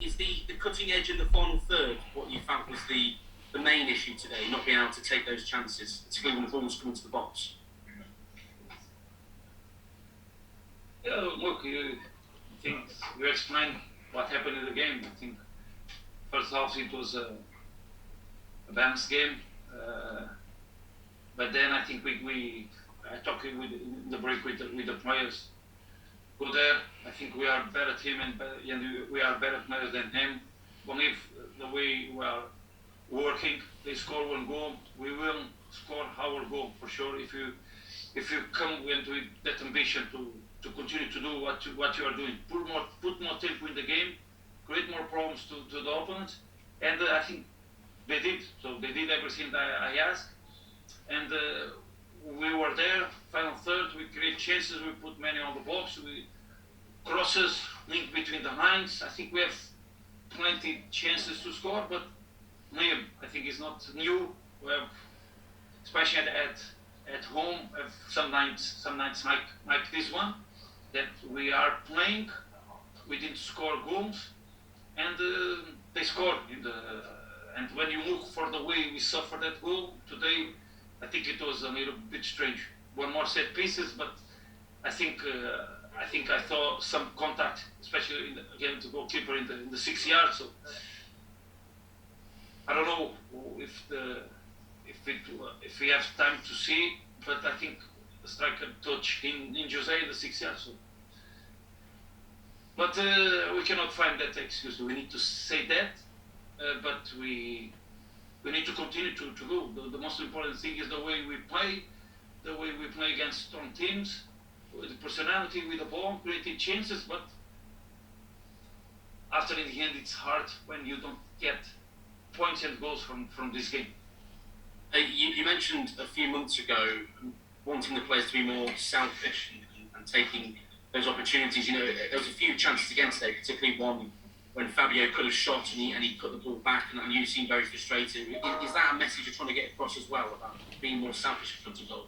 Is the cutting edge in the final third what you felt was the main issue today, not being able to take those chances, particularly when the ball's coming to the box? Yeah, look, I think you explained what happened in the game. I think first half it was a balanced game, but then I think I talked with in the break with the players. Go there. I think we are better team and we are better players than him. Believe the way we are working. They score one goal. We will score our goal for sure. If you come with that ambition to continue to do what you are doing, put more tempo in the game, create more problems to the opponent, and I think they did. So they did everything that I asked, and we were there. Final third, we create chances. We put many on the box. We crosses link between the lines. I think we have plenty chances to score, but Liam, I think is not new. We have, especially at home, have some nights like this one, that we are playing, we didn't score goals, and they scored and when you look for the way we suffered that goal today, I think it was a little bit strange. One more set pieces, but I think I saw some contact, especially against the goalkeeper in the 6 yards. So I don't know if we have time to see, but I think the striker touch in Jose in the 6 yards. So. But we cannot find that excuse. We need to say that, but we need to continue to go. The most important thing is the way we play against strong teams, with the personality, with the ball, creating chances. But after in the end, it's hard when you don't get points and goals from this game. You mentioned a few months ago wanting the players to be more selfish and taking those opportunities. You know, there was a few chances again today, particularly one when Fabio could have shot and he put the ball back, and you seemed very frustrated. Is that a message you're trying to get across as well, about being more selfish in front of goal?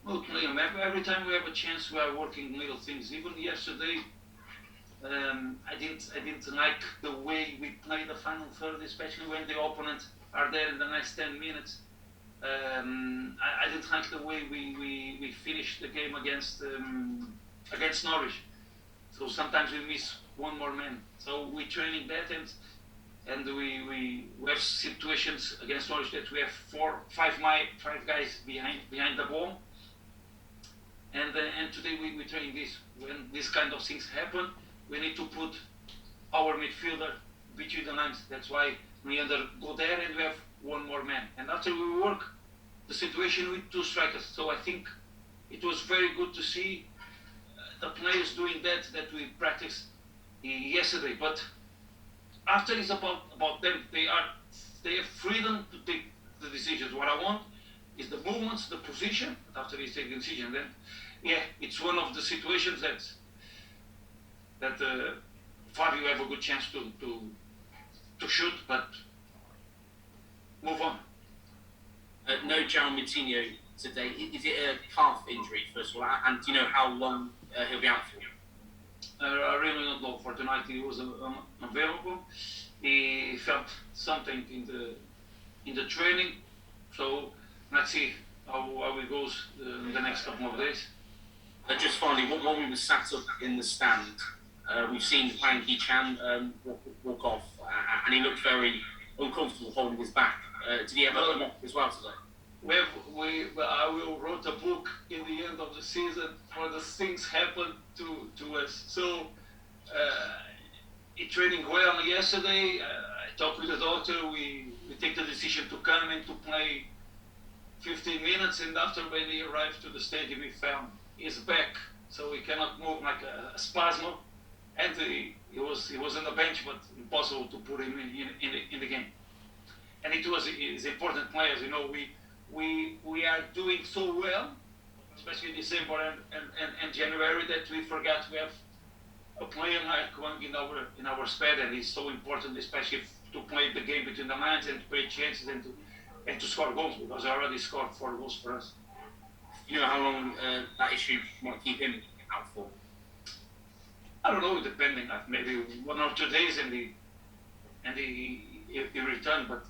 Look, Liam, every time we have a chance, we are working little things. Even yesterday, I didn't like the way we played the final third, especially when the opponent are there in the next 10 minutes. I didn't like the way we finished the game against Norwich. So sometimes we miss one more man. So we training that, and we have situations against Norwich that we have five guys behind the ball. And today we train this. When these kind of things happen, we need to put our midfielder between the lines. That's why we either go there and we have one more man. And after we work the situation with two strikers. So I think it was very good to see the players doing that we practiced yesterday. But after it's about them. They have freedom to take the decisions. What I want is the movements, the position. After they take the decision, then it's one of the situations that Fabio have a good chance to shoot, but move on. No João Moutinho today. Is it a calf injury, first of all? And do you know how long he'll be out for? I really don't know. For tonight, he was available. He felt something in the training, so let's see how it goes in the next couple of days. Just finally, while we were sat up in the stand, we've seen Hwang Hee-chan walk off, and he looked very uncomfortable holding his back. Did he ever come up as well today? I wrote a book in the end of the season where the things happened to us. So he training well yesterday. I talked with the doctor. We take the decision to come and to play 15 minutes, and after when he arrived to the stadium, we found his back, so he cannot move, like a spasm, and he was on the bench, but impossible to put him in the game. And he's important players. You know, we are doing so well, especially in December and January, that we forgot we have a player like Hwang in our squad, and he's so important, especially to play the game between the lines and to create chances and to score goals, because he already scored 4 goals for us. You know how long that issue might keep him out for? I don't know, depending, maybe 1 or 2 days, and and he returned, but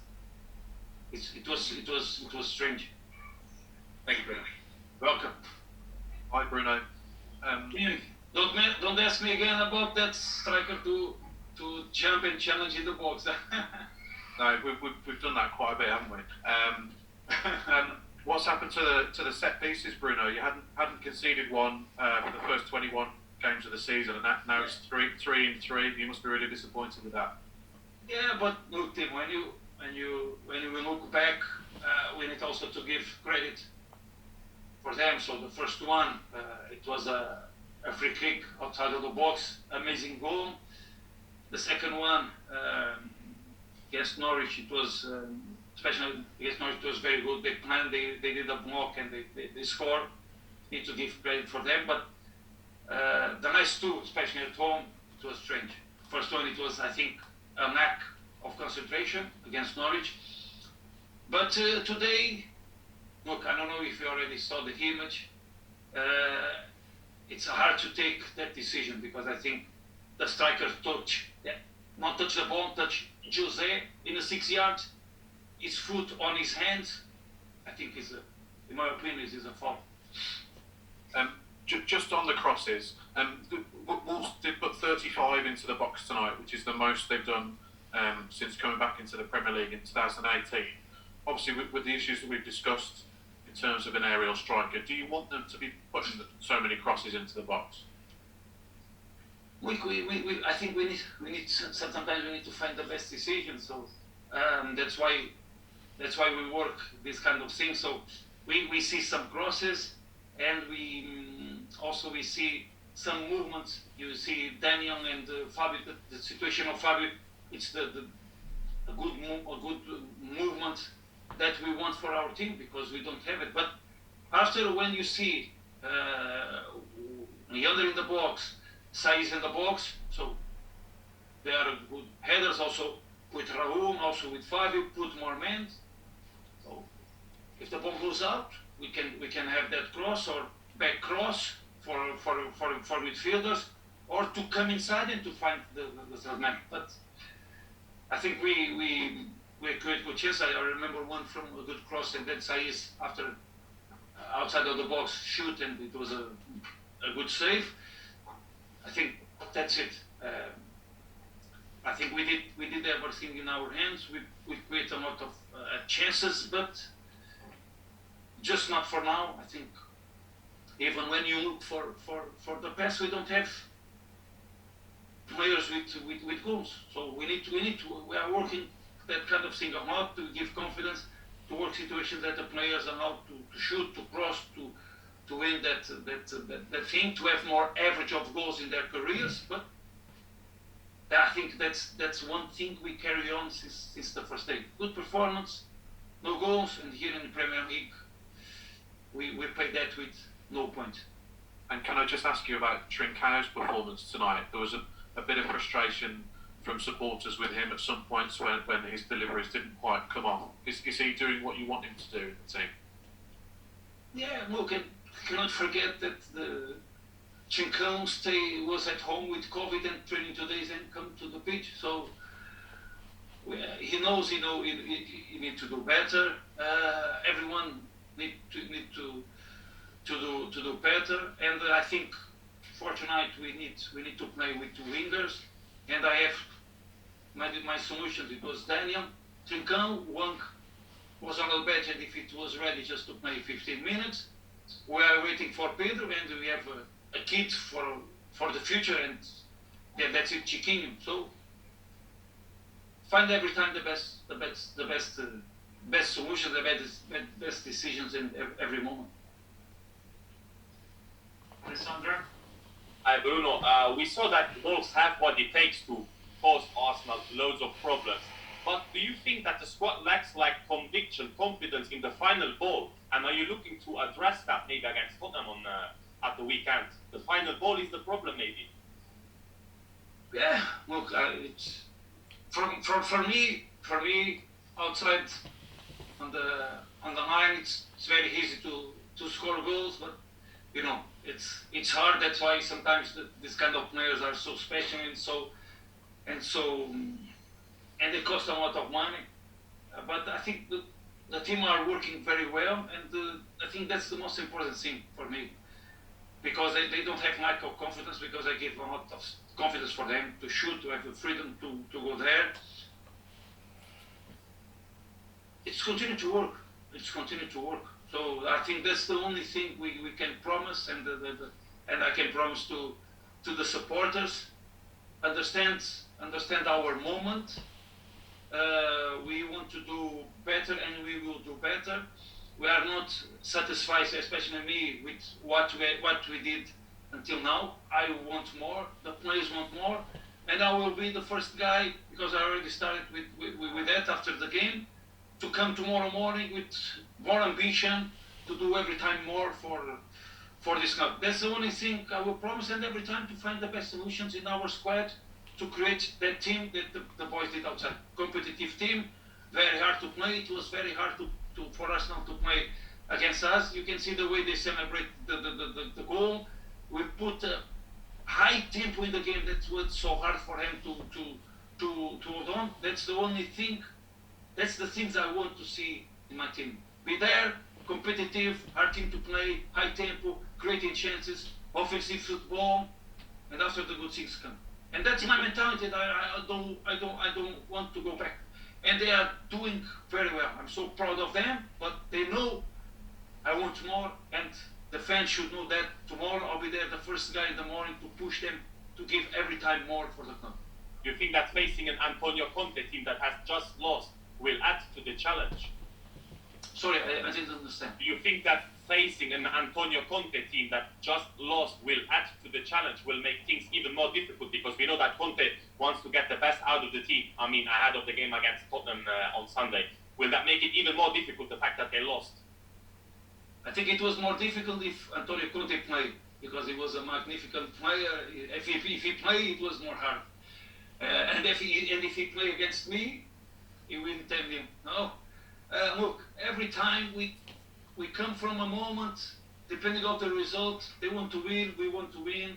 it was strange. Thank you, Bruno. Welcome. Hi, Bruno. Don't ask me again about that striker to jump and challenge in the box. No, we've done that quite a bit, haven't we? What's happened to the set pieces, Bruno? You hadn't conceded one for the first 21 games of the season, and now it's 3-3. You must be really disappointed with that. Yeah, but look, Tim, when you look back, we need also to give credit for them. So the first one, it was a free kick outside of the box, amazing goal. The second one, against Norwich, it was, especially against Norwich, it was very good. They planned, they did a block and they scored. Need to give credit for them. But the next two, especially at home, it was strange. First one, it was, I think, a lack of concentration against Norwich. But today, look, I don't know if you already saw the image. It's hard to take that decision because I think the striker not touch the ball, touch Jose in the 6 yards, his foot on his hand. I think in my opinion, is a foul. Just on the crosses, Wolves did put 35 into the box tonight, which is the most they've done since coming back into the Premier League in 2018. Obviously, with the issues that we've discussed in terms of an aerial striker, do you want them to be putting so many crosses into the box? I think we need sometimes we need to find the best decision. So that's why we work this kind of thing. So we see some crosses, and we see some movements. You see Daniel and Fabio. The situation of Fabio, it's a good movement that we want for our team because we don't have it. But after when you see Leander in the box, Saiz in the box, so they are good headers. Also with Raúl, also with Fabio, put more men. So if the ball goes out, we can have that cross or back cross for midfielders, or to come inside and to find the third man. But I think we create good chances. I remember one from a good cross, and then Saiz after outside of the box shoot, and it was a good save. I think that's it. I think we did everything in our hands. We create a lot of chances, but just not for now. I think even when you look for the pass, we don't have players with goals. So we are working that kind of thing a lot to give confidence, to work situations that the players are allowed to shoot, to cross, to win that thing, to have more average of goals in their careers. But I think that's one thing we carry on since the first day. Good performance, no goals, and here in the Premier League, we pay that with no point. And can I just ask you about Trincao's performance tonight? There was a bit of frustration from supporters with him at some points when his deliveries didn't quite come off. Is he doing what you want him to do in the team? Yeah, look, and cannot forget that the Trincão was at home with COVID and training 2 days and come to the pitch. So he knows he need to do better. Everyone need to do better. And I think for tonight we need to play with two wingers. And I have my solutions. It was Daniel, Trincão, Wang was on the bench, and if it was ready just to play 15 minutes, we are waiting for Pedro, and we have a kid for the future, and yeah, that's it, Chiquinho. So find every time the best solution, the best decisions in every moment. Alessandra? Hi Bruno, we saw that Wolves have what it takes to cause Arsenal loads of problems. But do you think that the squad lacks conviction, confidence in the final ball? And are you looking to address that maybe against Tottenham at the weekend? The final ball is the problem, maybe. Yeah, look, it's for me outside on the line, it's very easy to score goals, but it's hard. That's why sometimes this kind of players are so special and cost a lot of money, but I think the team are working very well, and I think that's the most important thing for me, because they don't have lack of confidence, because I give a lot of confidence for them to shoot, to have the freedom to go there. It's continued to work. It's continued to work. So I think that's the only thing we can promise, and and I can promise to the supporters, understand our moment. We want to do better, and we will do better. We are not satisfied, especially me, with what we did until now. I want more. The players want more, and I will be the first guy, because I already started with that after the game, to come tomorrow morning with more ambition to do every time more for this club. That's the only thing I will promise, and every time to find the best solutions in our squad to create that team that the boys did outside. Competitive team, very hard to play. It was very hard for us now to play against us. You can see the way they celebrate the goal. We put a high tempo in the game. That's what's so hard for him to hold on. That's the only thing. That's the things I want to see in my team. Be there, competitive, hard team to play, high tempo, creating chances, offensive football, and after the good things come. And that's my mentality. I don't want to go back. And they are doing very well. I'm so proud of them, but they know I want more, and the fans should know that tomorrow I'll be there, the first guy in the morning, to push them to give every time more for the club. Do you think that facing an Antonio Conte team that has just lost will add to the challenge? Sorry, I didn't understand. Do you think that facing an Antonio Conte team that just lost will add to the challenge, will make things even more difficult? Because we know that Conte wants to get the best out of the team. I mean, ahead of the game against Tottenham on Sunday. Will that make it even more difficult, the fact that they lost? I think it was more difficult if Antonio Conte played, because he was a magnificent player. If he played, it was more hard. And if he played against me, he wouldn't tell me, no. Look, every time we come from a moment, depending on the result, they want to win, we want to win.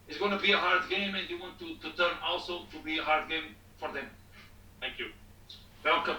It's going to be a hard game, and you want to turn also to be a hard game for them. Thank you. Welcome.